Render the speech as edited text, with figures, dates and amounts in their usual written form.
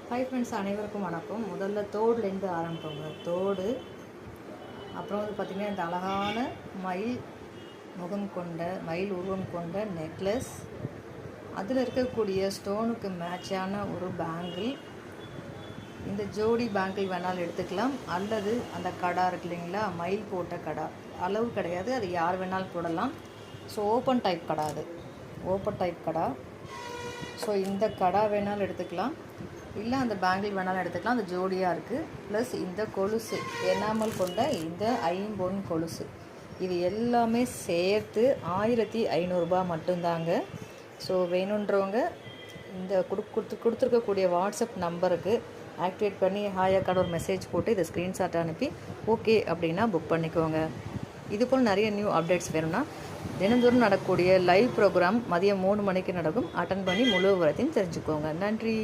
Hi friends, அனைவருக்கும் வணக்கம். முதல்ல தோடுலேருந்து ஆரம்பிப்போங்க. தோடு, அப்புறம் வந்து பார்த்திங்கன்னா இந்த அழகான மயில் உருவம் கொண்ட நெக்லஸ், அதில் இருக்கக்கூடிய ஸ்டோனுக்கு மேட்சான ஒரு பேங்கிள். இந்த ஜோடி பேங்கிள் வேணாலும் எடுத்துக்கலாம், அல்லது அந்த கடா இருக்கு இல்லைங்களா, மயில் போட்ட கடா, அளவு கிடையாது, அது யார் வேணாலும் போடலாம். ஸோ ஓப்பன் டைப் கடா, அது ஓப்பன் டைப் கடா. ஸோ இந்த கடா வேணாலும் எடுத்துக்கலாம், இல்லை அந்த பேங்கிள் வேணாலும் எடுத்துக்கலாம். அந்த ஜோடியாக இருக்குது. ப்ளஸ் இந்த கொலுசு, எனாமல் கொண்ட இந்த ஐம்பொன் கொலுசு, இது எல்லாமே சேர்த்து 1500 மட்டும்தாங்க. ஸோ வேணுன்றவங்க இந்த கொடுத்துருக்கக்கூடிய வாட்ஸ்அப் நம்பருக்கு ஆக்டிவேட் பண்ணி ஹாய் அக்கான ஒரு மெசேஜ் போட்டு இதை ஸ்க்ரீன்ஷாட் அனுப்பி ஓகே அப்படின்னா புக் பண்ணிக்கோங்க. இதுபோல் நிறைய நியூ அப்டேட்ஸ் வேணும்னா தினந்தோறும் நடக்கக்கூடிய லைவ் ப்ரோக்ராம் மதியம் 3 மணிக்கு நடக்கும். அட்டன் பண்ணி முழு விவரத்தையும் தெரிஞ்சுக்கோங்க. நன்றி.